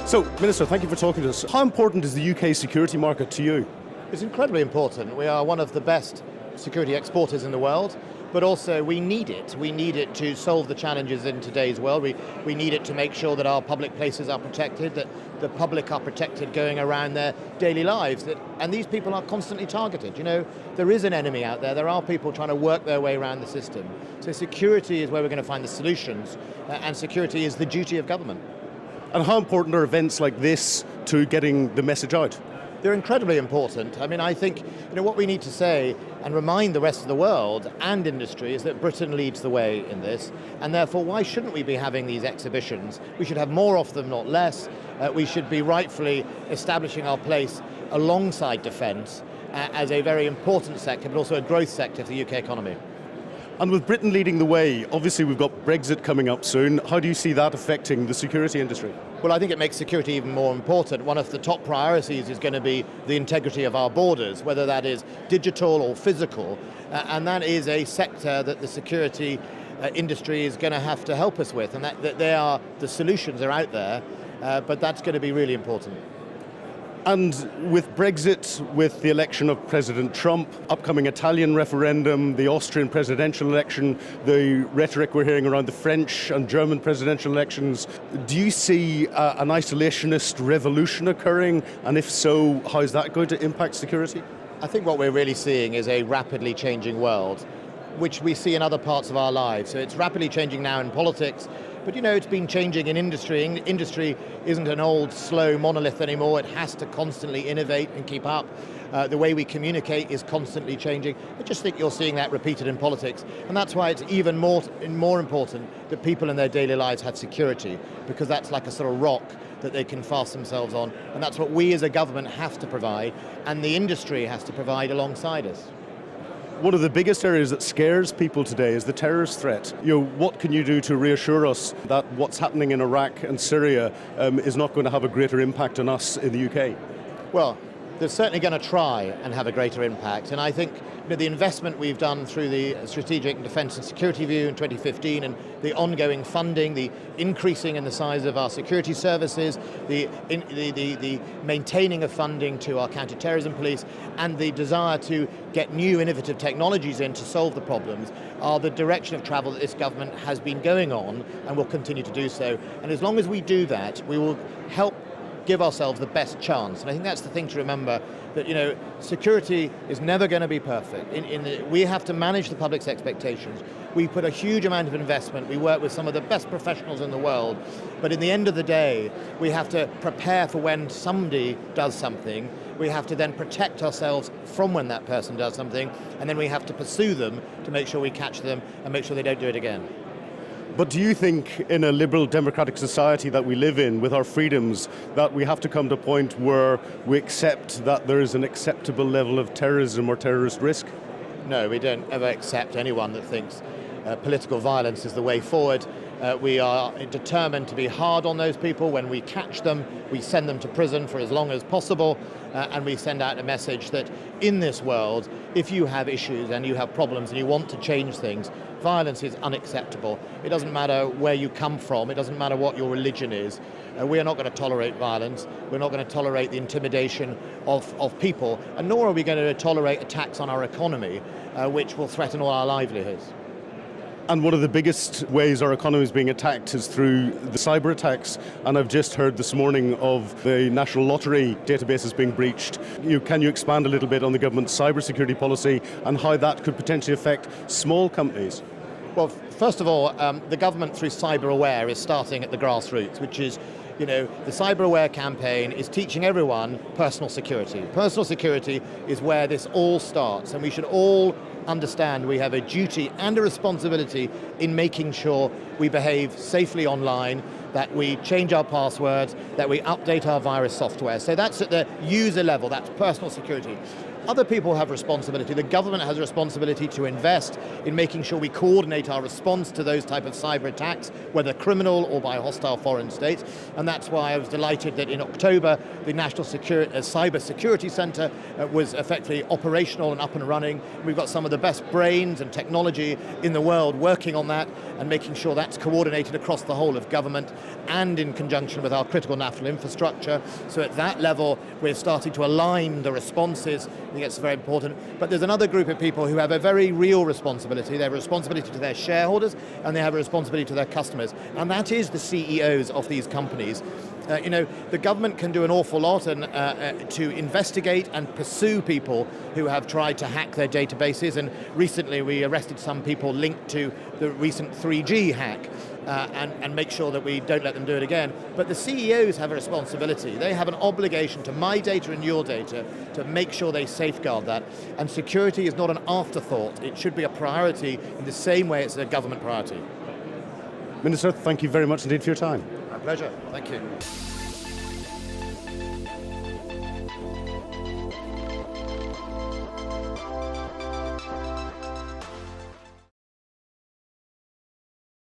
So, Minister, thank you for talking to us. How important is the UK security market to you? It's incredibly important. We are one of the best security exporters in the world, but also we need it. We need it to solve the challenges in today's world. We need it to make sure that our public places are protected, that the public are protected going around their daily lives. And these people are constantly targeted. You know, there is an enemy out there. There are people trying to work their way around the system. So security is where we're going to find the solutions, and security is the duty of government. And how important are events like this to getting the message out? They're incredibly important. I mean, I think what we need to say and remind the rest of the world and industry is that Britain leads the way in this, and therefore why shouldn't we be having these exhibitions? We should have more of them, not less. We should be rightfully establishing our place alongside defence as a very important sector, but also a growth sector for the UK economy. And with Britain leading the way, obviously we've got Brexit coming up soon. How do you see that affecting the security industry? Well, I think it makes security even more important. One of the top priorities is going to be the integrity of our borders, whether that is digital or physical, and that is a sector that the security industry is going to have to help us with, and that the solutions are out there, but that's going to be really important. And with Brexit, with the election of President Trump, upcoming Italian referendum, the Austrian presidential election, the rhetoric we're hearing around the French and German presidential elections, do you see an isolationist revolution occurring? And if so, how is that going to impact security? I think what we're really seeing is a rapidly changing world, which we see in other parts of our lives. So it's rapidly changing now in politics, but it's been changing in industry. Industry isn't an old, slow monolith anymore. It has to constantly innovate and keep up. The way we communicate is constantly changing. I just think you're seeing that repeated in politics. And that's why it's even more important that people in their daily lives have security, because that's like a sort of rock that they can fasten themselves on. And that's what we as a government have to provide, and the industry has to provide alongside us. One of the biggest areas that scares people today is the terrorist threat. What can you do to reassure us that what's happening in Iraq and Syria is not going to have a greater impact on us in the UK? Well, they're certainly going to try and have a greater impact. And I think the investment we've done through the Strategic Defence and Security Review in 2015 and the ongoing funding, the increasing in the size of our security services, the maintaining of funding to our counter-terrorism police, and the desire to get new innovative technologies in to solve the problems are the direction of travel that this government has been going on and will continue to do so. And as long as we do that, we will help give ourselves the best chance. And I think that's the thing to remember, that security is never going to be perfect. We have to manage the public's expectations. We put a huge amount of investment. We work with some of the best professionals in the world. But in the end of the day, we have to prepare for when somebody does something. We have to then protect ourselves from when that person does something. And then we have to pursue them to make sure we catch them and make sure they don't do it again. But do you think in a liberal democratic society that we live in with our freedoms that we have to come to a point where we accept that there is an acceptable level of terrorism or terrorist risk? No, we don't ever accept anyone that thinks political violence is the way forward. We are determined to be hard on those people. When we catch them, we send them to prison for as long as possible, and we send out a message that in this world, if you have issues and you have problems and you want to change things, violence is unacceptable. It doesn't matter where you come from, it doesn't matter what your religion is. We are not going to tolerate violence, we're not going to tolerate the intimidation of people, and nor are we going to tolerate attacks on our economy, which will threaten all our livelihoods. And one of the biggest ways our economy is being attacked is through the cyber attacks. And I've just heard this morning of the National Lottery databases being breached. Can you expand a little bit on the government's cybersecurity policy and how that could potentially affect small companies? Well, first of all, the government through Cyber Aware is starting at the grassroots, which is the Cyber Aware campaign is teaching everyone personal security. Personal security is where this all starts, and we should all understand we have a duty and a responsibility in making sure we behave safely online, that we change our passwords, that we update our virus software. So that's at the user level, that's personal security. Other people have responsibility. The government has a responsibility to invest in making sure we coordinate our response to those type of cyber attacks, whether criminal or by hostile foreign states. And that's why I was delighted that in October, the National Cyber Security Center was effectively operational and up and running. We've got some of the best brains and technology in the world working on that and making sure that's coordinated across the whole of government and in conjunction with our critical national infrastructure. So at that level, we're starting to align the responses. I think it's very important. But there's another group of people who have a very real responsibility. They have a responsibility to their shareholders and they have a responsibility to their customers. And that is the CEOs of these companies. The government can do an awful lot and to investigate and pursue people who have tried to hack their databases, and recently we arrested some people linked to the recent 3G hack and make sure that we don't let them do it again. But the CEOs have a responsibility. They have an obligation to my data and your data to make sure they safeguard that, and security is not an afterthought. It should be a priority in the same way it's a government priority. Minister, thank you very much indeed for your time. My pleasure, thank you.